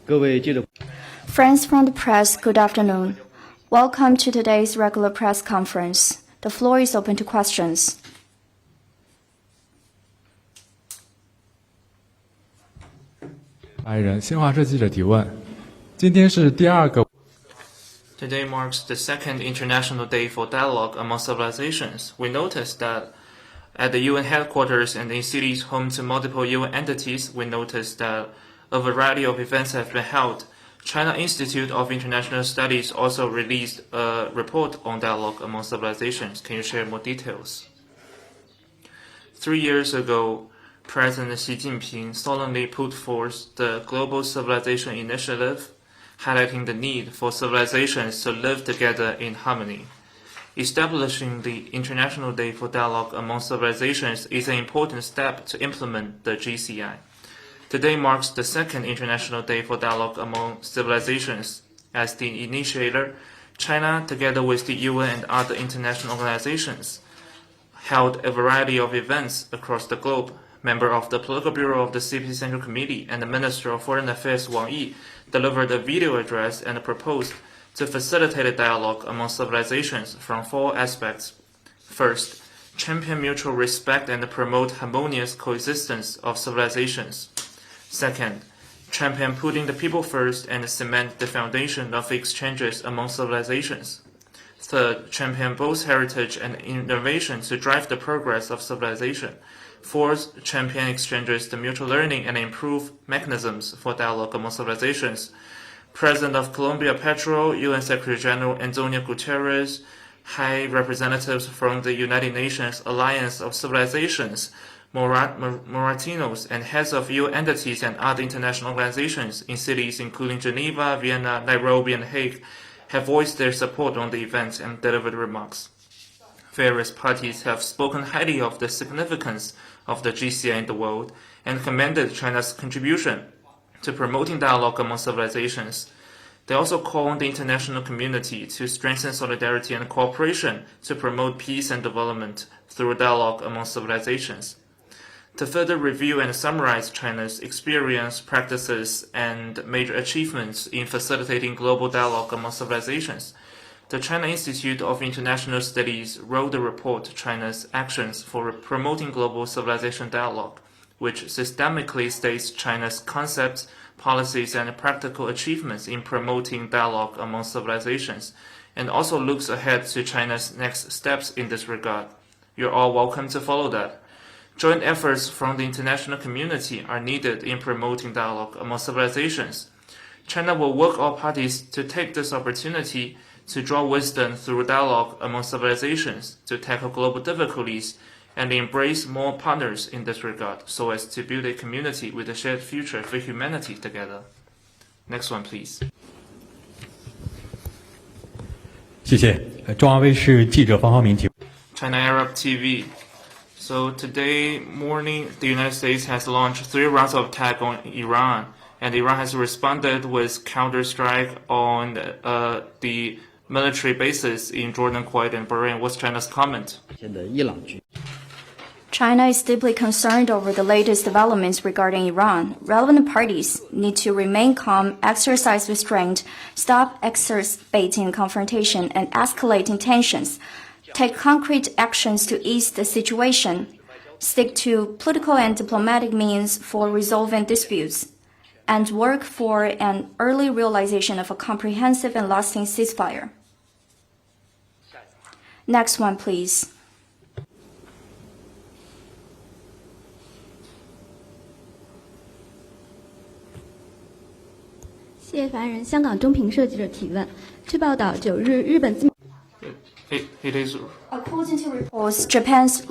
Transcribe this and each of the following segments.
Friends from the press, good afternoon. Welcome to today's regular press conference. The floor is open to questions. Today marks the second International Day for Dialogue Among Civilizations. We noticed that at the UN headquarters and in cities home to multiple UN entities, we noticed that a variety of events have been held. China Institute of International Studies also released a report on dialogue among civilizations. Can you share more details? 3 years ago, President Xi Jinping solemnly put forth the Global Civilization Initiative, highlighting the need for civilizations to live together in harmony. Establishing the International Day for Dialogue Among Civilizations is an important step to implement the GCI. Today marks the second International Day for Dialogue Among Civilizations. As the initiator, China, together with the UN and other international organizations, held a variety of events across the globe. Member of the Political Bureau of the CPC Central Committee and the Minister of Foreign Affairs Wang Yi delivered a video address and proposed to facilitate a dialogue among civilizations from 4 aspects. First, champion mutual respect and promote harmonious coexistence of civilizations. Second, champion putting the people first and cement the foundation of exchanges among civilizations. Third, champion both heritage and innovation to drive the progress of civilization. Fourth, champion exchanges the mutual learning and improve mechanisms for dialogue among civilizations. President of Colombia Petro, UN Secretary General Antonio Guterres, high representatives from the United Nations Alliance of Civilizations, Moratinos, and heads of UN entities and other international organizations in cities including Geneva, Vienna, Nairobi, and Hague have voiced their support on the event and delivered remarks. Various parties have spoken highly of the significance of the GCI in the world and commended China's contribution to promoting dialogue among civilizations. They also call on the international community to strengthen solidarity and cooperation to promote peace and development through dialogue among civilizations. To further review and summarize China's experience, practices, and major achievements in facilitating global dialogue among civilizations, the China Institute of International Studies wrote a report, China's Actions for Promoting Global Civilization Dialogue, which systemically states China's concepts, policies, and practical achievements in promoting dialogue among civilizations, and also looks ahead to China's next steps in this regard. You're all welcome to follow that. Joint efforts from the international community are needed in promoting dialogue among civilizations. China will work all parties to take this opportunity to draw wisdom through dialogue among civilizations to tackle global difficulties and embrace more partners in this regard so as to build a community with a shared future for humanity together. Next one, please. 谢谢。中央卫视记者方浩明提问。 China Arab TV. So today morning, the United States has launched 3 rounds of attack on Iran, and Iran has responded with counter-strike on the military bases in Jordan, Kuwait, and Bahrain. What's China's comment? China is deeply concerned over the latest developments regarding Iran. Relevant parties need to remain calm, exercise restraint, stop exacerbating confrontation and escalating tensions, take concrete actions to ease the situation, stick to political and diplomatic means for resolving disputes, and work for an early realization of a comprehensive and lasting ceasefire. Next one, please. 谢谢发言人。香港中评社记者提问：据报道，9日日本自。According to reports, Japan's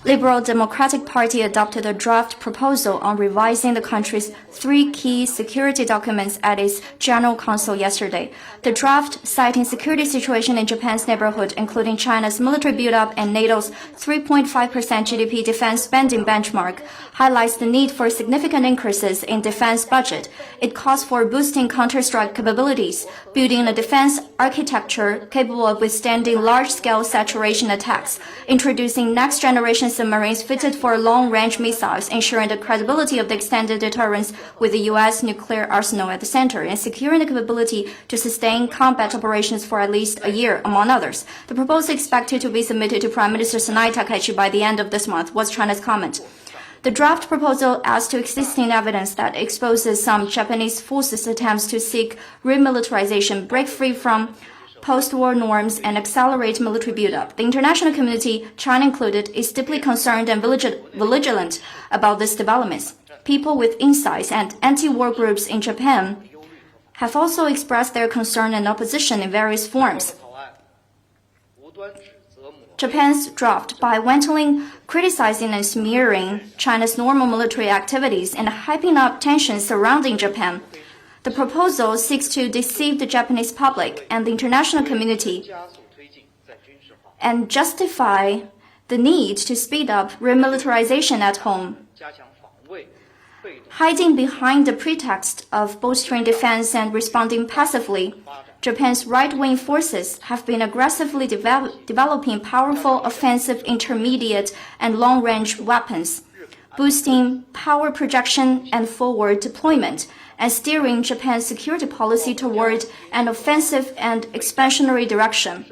Liberal Democratic Party adopted a draft proposal on revising the country's 3 key security documents at its General Council yesterday. The draft, citing security situation in Japan's neighborhood, including China's military buildup and NATO's 3.5% GDP defense spending benchmark, highlights the need for significant increases in defense budget. It calls for boosting counter-strike capabilities, building a defense architecture capable of withstanding large-scale saturation attacks, introducing next-generation submarines fitted for long-range missiles, ensuring the credibility of the extended deterrence with the U.S. nuclear arsenal at the center, and securing the capability to sustain combat operations for at least a year, among others. The proposal expected to be submitted to Prime Minister Sanai Takaichi by the end of this month, was China's comment. The draft proposal adds to existing evidence that exposes some Japanese forces' attempts to seek remilitarization, break free from post-war norms, and accelerate military buildup. The international community, China included, is deeply concerned and vigilant about these developments. People with insights and anti-war groups in Japan have also expressed their concern and opposition in various forms. Japan's draft, by wantonly criticizing and smearing China's normal military activities and hyping up tensions surrounding Japan, the proposal seeks to deceive the Japanese public and the international community and justify the need to speed up remilitarization at home. Hiding behind the pretext of bolstering defense and responding passively, Japan's right-wing forces have been aggressively developing powerful offensive intermediate and long-range weapons, boosting power projection and forward deployment, and steering Japan's security policy toward an offensive and expansionary direction.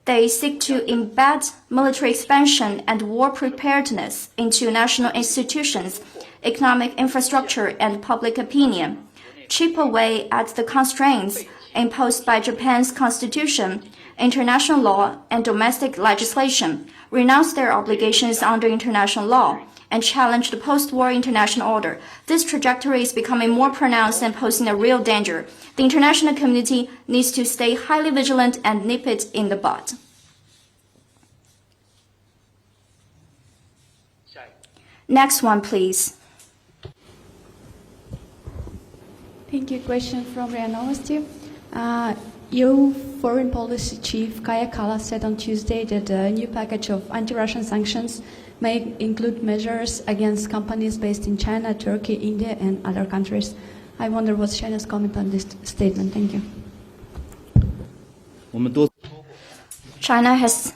They seek to embed military expansion and war preparedness into national institutions, economic infrastructure, and public opinion, chip away at the constraints imposed by Japan's constitution, international law, and domestic legislation, renounce their obligations under international law, and challenge the post-war international order. This trajectory is becoming more pronounced and posing a real danger. The international community needs to stay highly vigilant and nip it in the bud. Next one, please. Thank you. Question from RIA Novosti. EU Foreign Policy Chief Kaja Kallas said on Tuesday that a new package of anti-Russian sanctions may include measures against companies based in China, Turkey, India, and other countries. I wonder what's China's comment on this statement. Thank you. China has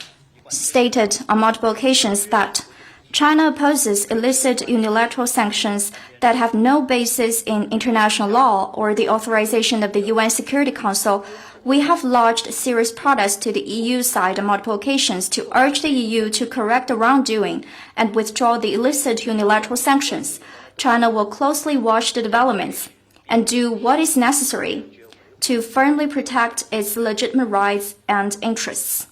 stated on multiple occasions that China opposes illicit unilateral sanctions that have no basis in international law or the authorization of the UN Security Council. We have lodged serious protests to the EU side on multiple occasions to urge the EU to correct the wrongdoing and withdraw the illicit unilateral sanctions. China will closely watch the developments and do what is necessary to firmly protect its legitimate rights and interests.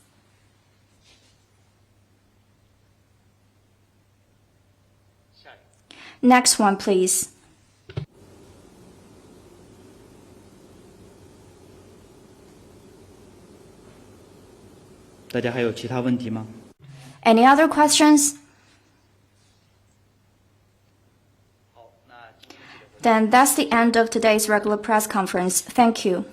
Next one, please. Any other questions? Then that's the end of today's regular press conference. Thank you.